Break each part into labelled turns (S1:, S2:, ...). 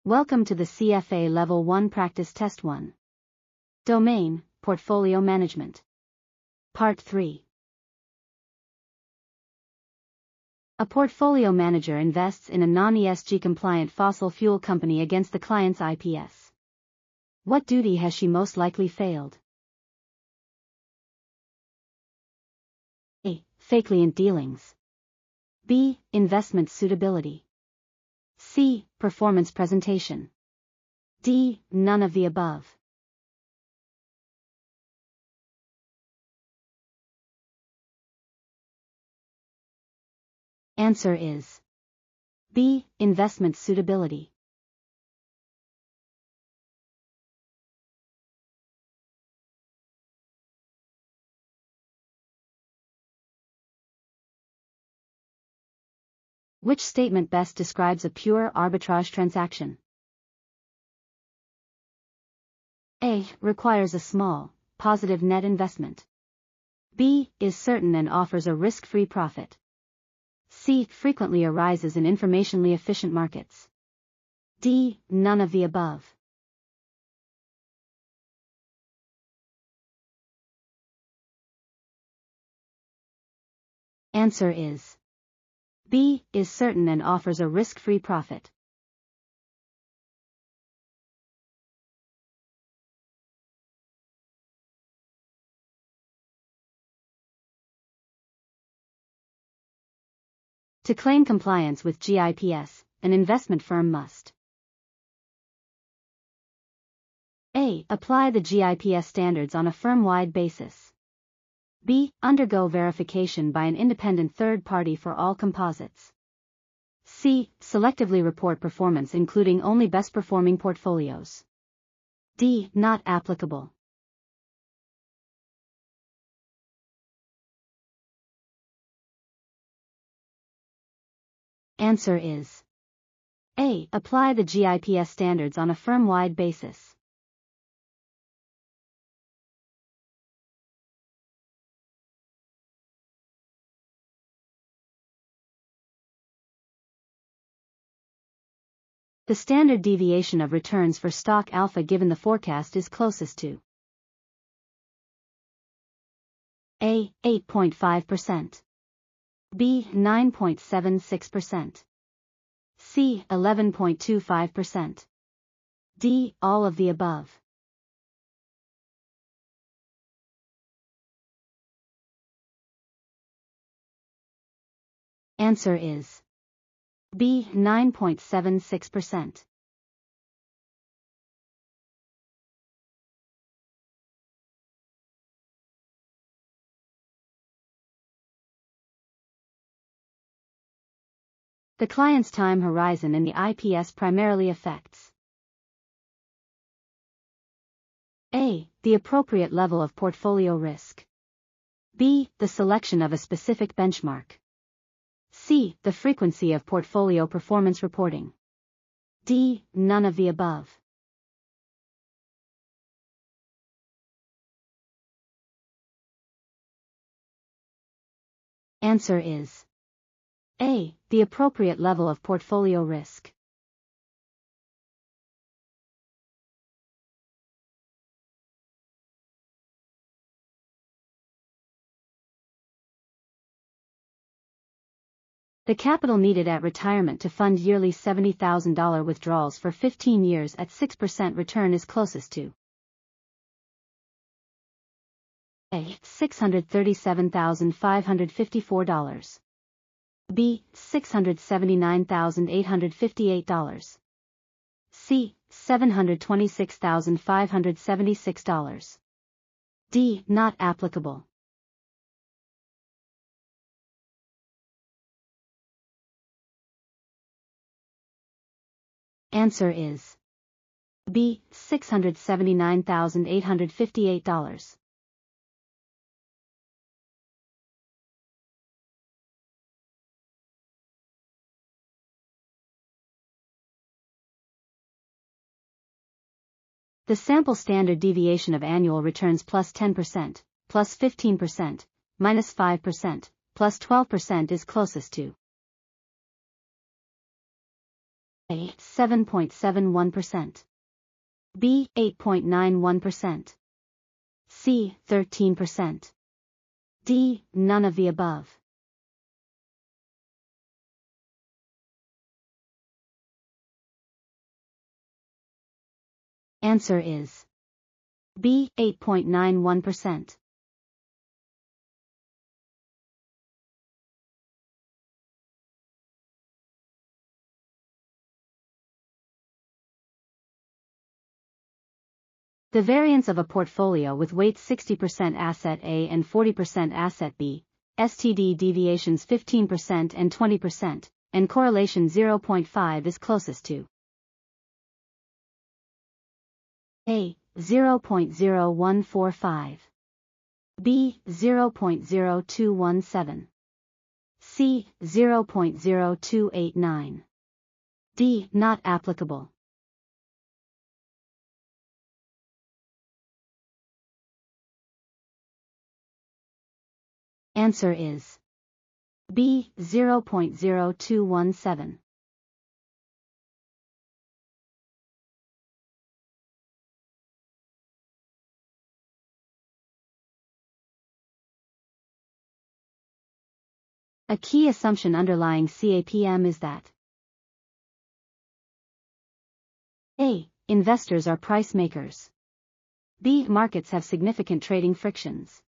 S1: Welcome to the CFA Level 1 Practice Test 1. Domain, Portfolio Management. Part 3. A portfolio manager invests in a non-ESG compliant fossil fuel company against the client's IPS. What duty has she most likely failed? A. Fake client dealings. B. Investment suitability. C. Performance presentation. D. None of the above. Answer is B. Investment suitability. Which statement best describes a pure arbitrage transaction? A. Requires a small, positive net investment. B. Is certain and offers a risk-free profit. C. Frequently arises in informationally efficient markets. D. None of the above. Answer is B. Is certain and offers a risk-free profit. To claim compliance with GIPS, an investment firm must A. Apply the GIPS standards on a firm-wide basis. B. Undergo verification by an independent third party for all composites. C. Selectively report performance including only best-performing portfolios. D. Not applicable. Answer is A. Apply the GIPS standards on a firm-wide basis. The standard deviation of returns for stock alpha given the forecast is closest to A. 8.5%. B. 9.76%. C. 11.25%. D. All of the above. Answer is B. 9.76%. The client's time horizon in the IPS primarily affects A. The appropriate level of portfolio risk. B. The selection of a specific benchmark. C. The frequency of portfolio performance reporting. D. None of the above. Answer is A. The appropriate level of portfolio risk. The capital needed at retirement to fund yearly $70,000 withdrawals for 15 years at 6% return is closest to A. $637,554. B. $679,858. C. $726,576. D. Not applicable. Answer is B. $679,858. The sample standard deviation of annual returns plus 10%, plus 15%, minus 5%, plus 12% is closest to A. 7.71%. B. 8.91%. C. 13%. D. None of the above. Answer is B. 8.91%. The variance of a portfolio with weight 60% asset A and 40% asset B, STD deviations 15% and 20%, and correlation 0.5 is closest to A. 0.0145, B. 0.0217, C. 0.0289, D. Not applicable. Answer is B. 0.0217. A key assumption underlying CAPM is that A. Investors are price makers. B. Markets have significant trading frictions.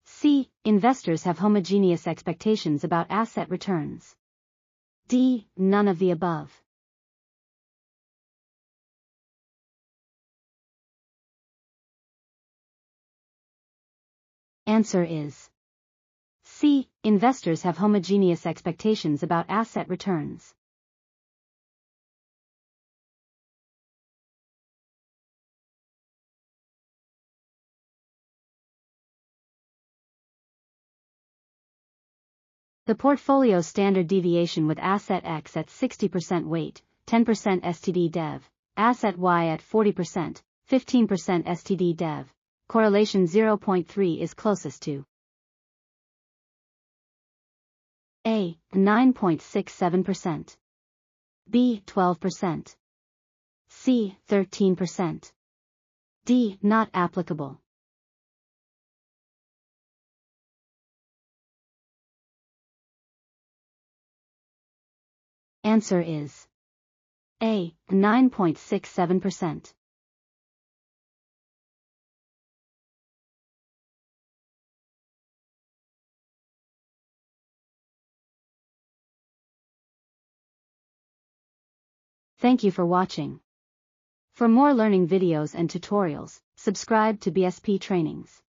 S1: C. Investors have homogeneous expectations about asset returns. D. None of the above. Answer is C. Investors have homogeneous expectations about asset returns. The portfolio standard deviation with asset X at 60% weight, 10% STD dev, asset Y at 40%, 15% STD dev, correlation 0.3 is closest to A. 9.67%, B. 12%, C. 13%, D. Not applicable. Answer is A. 9.67%. Thank you for watching. For more learning videos and tutorials, subscribe to BSP Trainings.